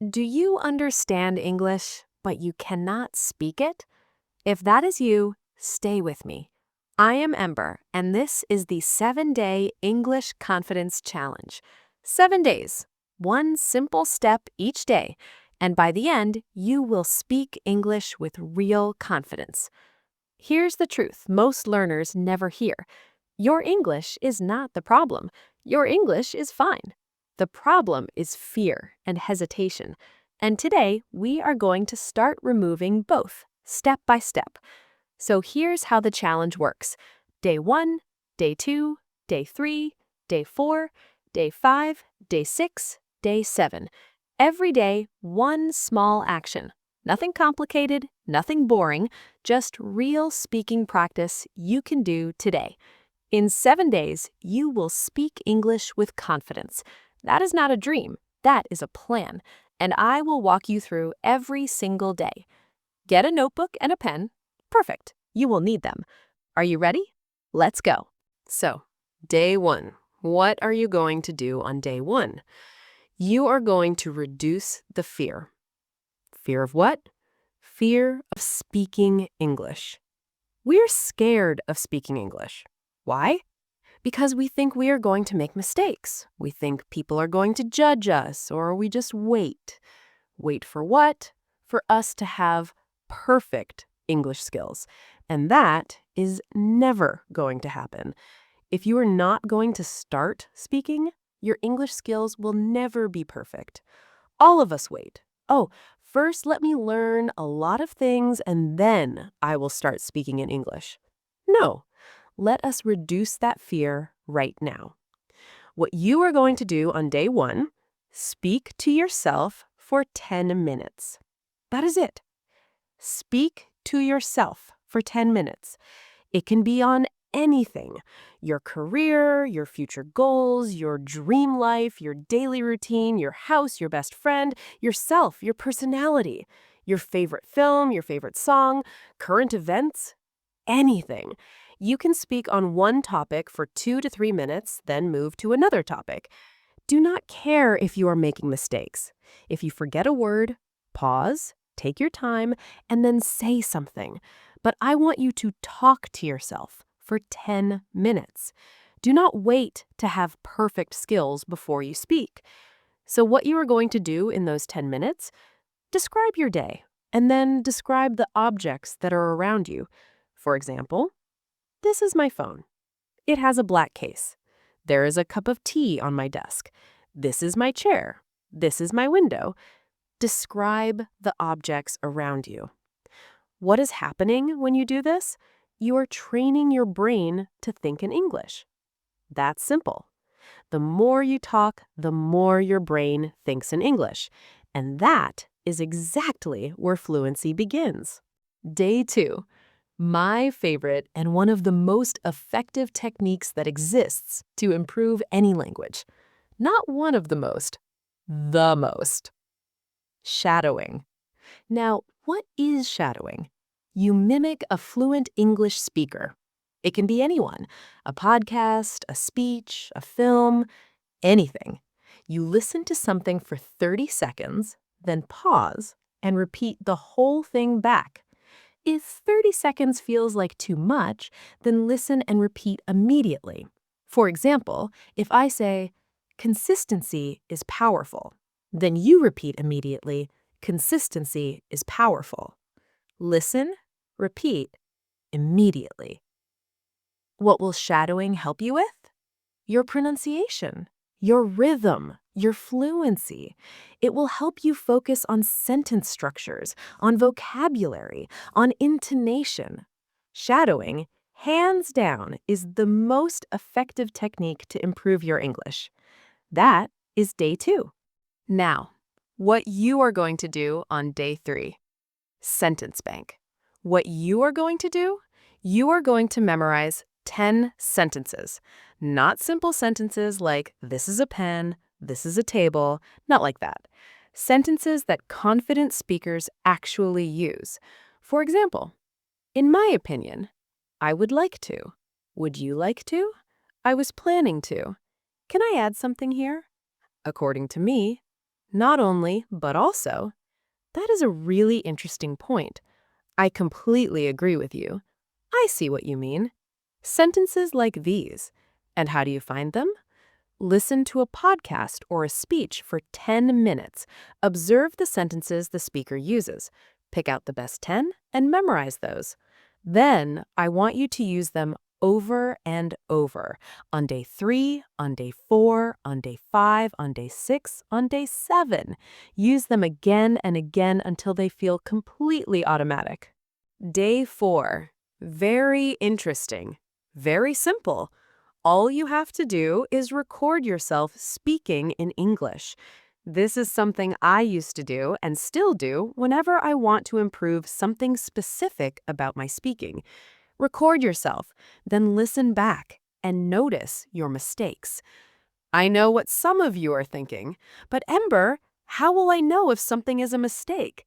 Do you understand English, but you cannot speak it? If that is you, stay with me. I am Ember, and this is the 7-Day English Confidence Challenge. 7 days, one simple step each day, and by the end, you will speak English with real confidence. Here's the truth most learners never hear. Your English is not the problem. Your English is fine. The problem is fear and hesitation. And today, we are going to start removing both, step by step. So here's how the challenge works. Day 1, Day 2, Day 3, Day 4, Day 5, Day 6, Day 7. Every day, one small action. Nothing complicated, nothing boring, just real speaking practice you can do today. In 7 days, you will speak English with confidence. That is not a dream, that is a plan, and I will walk you through every single day. Get a notebook and a pen. Perfect, you will need them. Are you ready? Let's go. So, day 1. What are you going to do on day 1? You are going to reduce the fear. Fear of what? Fear of speaking English. We're scared of speaking English. Why? Because we think we are going to make mistakes. We think people are going to judge us, or we just wait. Wait for what? For us to have perfect English skills. And that is never going to happen. If you are not going to start speaking, your English skills will never be perfect. All of us wait. Oh, first let me learn a lot of things and then I will start speaking in English. No. Let us reduce that fear right now. What you are going to do on day 1, speak to yourself for 10 minutes. That is it. Speak to yourself for 10 minutes. It can be on anything: your career, your future goals, your dream life, your daily routine, your house, your best friend, yourself, your personality, your favorite film, your favorite song, current events, anything. You can speak on one topic for 2 to 3 minutes, then move to another topic. Do not care if you are making mistakes. If you forget a word, pause, take your time, and then say something. But I want you to talk to yourself for 10 minutes. Do not wait to have perfect skills before you speak. So what you are going to do in those 10 minutes? Describe your day, and then describe the objects that are around you. For example, this is my phone. It has a black case. There is a cup of tea on my desk. This is my chair. This is my window. Describe the objects around you. What is happening when you do this? You are training your brain to think in English. That's simple. The more you talk, the more your brain thinks in English. And that is exactly where fluency begins. Day 2. My favorite and one of the most effective techniques that exists to improve any language. Not one of the most, the most. Shadowing. Now, what is shadowing? You mimic a fluent English speaker. It can be anyone: a podcast, a speech, a film, anything. You listen to something for 30 seconds, then pause and repeat the whole thing back. If 30 seconds feels like too much, then listen and repeat immediately. For example, if I say, "Consistency is powerful," then you repeat immediately, "Consistency is powerful." Listen, repeat, immediately. What will shadowing help you with? Your pronunciation, your rhythm, your fluency. It will help you focus on sentence structures, on vocabulary, on intonation. Shadowing, hands down, is the most effective technique to improve your English. That is day 2. Now, what you are going to do on day 3. Sentence bank. What you are going to do? You are going to memorize 10 sentences. Not simple sentences like, "This is a pen," "This is a table," not like that. Sentences that confident speakers actually use. For example, "In my opinion, I would like to." "Would you like to?" "I was planning to." "Can I add something here?" "According to me." Not only, but also. That is a really interesting point. I completely agree with you. I see what you mean. Sentences like these. And how do you find them? Listen to a podcast or a speech for 10 minutes. Observe the sentences the speaker uses. Pick out the best 10 and memorize those. Then, I want you to use them over and over. On day 3, on day 4, on day 5, on day 6, on day 7. Use them again and again until they feel completely automatic. Day 4. Very interesting. Very simple. All you have to do is record yourself speaking in English. This is something I used to do and still do whenever I want to improve something specific about my speaking. Record yourself, then listen back and notice your mistakes. I know what some of you are thinking, but Ember, how will I know if something is a mistake?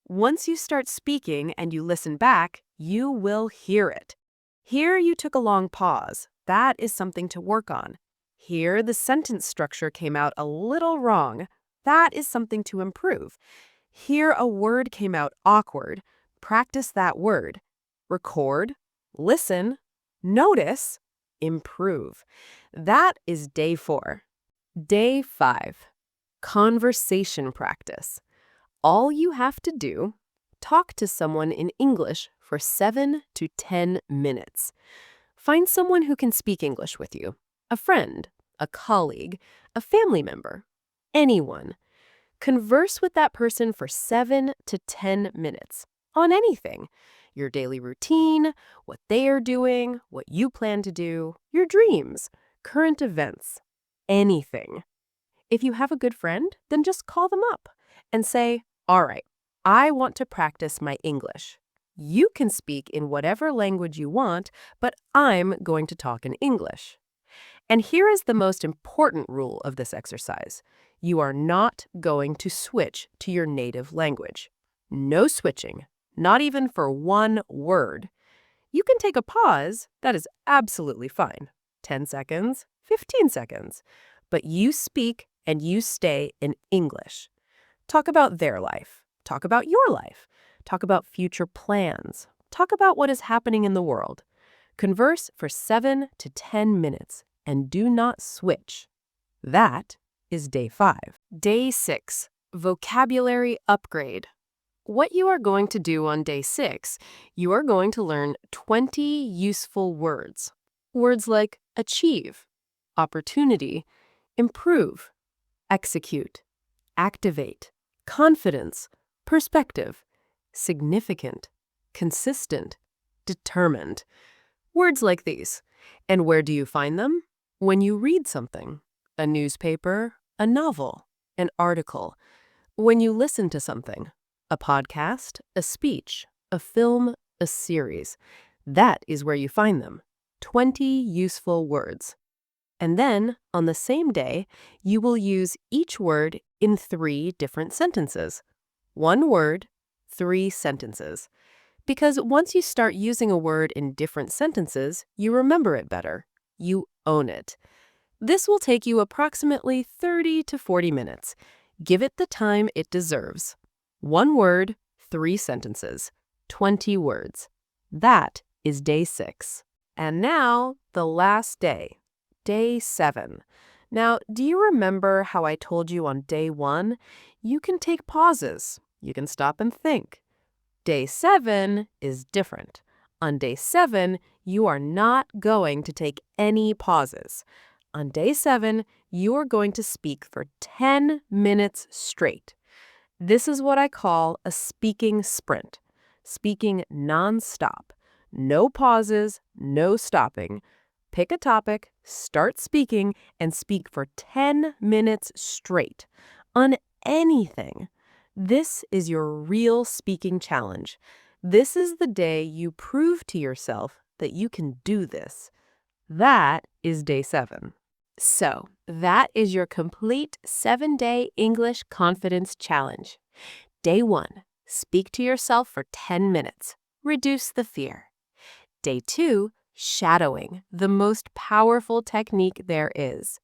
Once you start speaking and you listen back, you will hear it. Here you took a long pause. That is something to work on. Here the sentence structure came out a little wrong. That is something to improve. Here a word came out awkward. Practice that word. Record, listen, notice, improve. That is day 4. Day 5. Conversation practice. All you have to do, talk to someone in English for 7 to 10 minutes. Find someone who can speak English with you. A friend, a colleague, a family member, anyone. Converse with that person for 7 to 10 minutes on anything. Your daily routine, what they are doing, what you plan to do, your dreams, current events, anything. If you have a good friend, then just call them up and say, "All right, I want to practice my English. You can speak in whatever language you want, but I'm going to talk in English." And here is the most important rule of this exercise. You are not going to switch to your native language. No switching, not even for one word. You can take a pause. That is absolutely fine. 10 seconds, 15 seconds. But you speak and you stay in English. Talk about their life. Talk about your life. Talk about future plans. Talk about what is happening in the world. Converse for 7 to 10 minutes and do not switch. That is day 5. Day 6. Vocabulary upgrade. What you are going to do on day 6, you are going to learn 20 useful words. Words like achieve, opportunity, improve, execute, activate, confidence, perspective, significant, consistent, determined. Words like these. And where do you find them? When you read something. A newspaper, a novel, an article. When you listen to something. A podcast, a speech, a film, a series. That is where you find them. 20 useful words. And then, on the same day, you will use each word in 3 different sentences. 1 word, 3 sentences. Because once you start using a word in different sentences, you remember it better. You own it. This will take you approximately 30 to 40 minutes. Give it the time it deserves. 1 word, 3 sentences. 20 words. That is day 6. And now, the last day. Day 7. Now, do you remember how I told you on day 1? You can take pauses. You can stop and think. Day 7 is different. On day 7, you are not going to take any pauses. On day 7, you are going to speak for 10 minutes straight. This is what I call a speaking sprint. Speaking non-stop. No pauses, no stopping. Pick a topic, start speaking, and speak for 10 minutes straight on anything. This is your real speaking challenge. This is the day you prove to yourself that you can do this. That is day 7. So, that is your complete 7-day English confidence challenge. Day 1, speak to yourself for 10 minutes. Reduce the fear. Day 2, shadowing, the most powerful technique there is.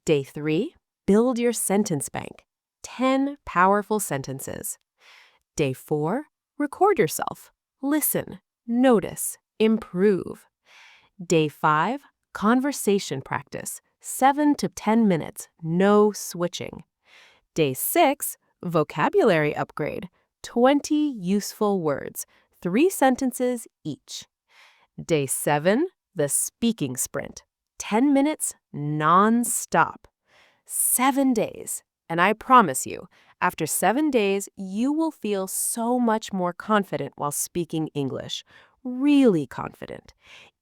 Day 3, build your sentence bank. 10 powerful sentences. Day 4, record yourself. Listen, notice, improve. Day 5, conversation practice. 7 to 10 minutes, no switching. Day 6, vocabulary upgrade. 20 useful words, 3 sentences each. Day 7, the speaking sprint. 10 minutes non-stop. 7 days. And I promise you, after 7 days, you will feel so much more confident while speaking English. Really confident.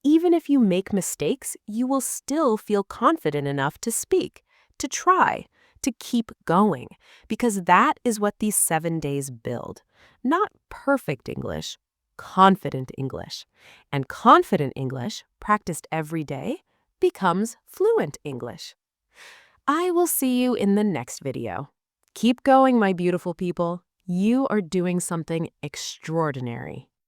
Even if you make mistakes, you will still feel confident enough to speak, to try, to keep going, because that is what these 7 days build. Not perfect English, confident English. And confident English, practiced every day, becomes fluent English. I will see you in the next video. Keep going, my beautiful people. You are doing something extraordinary.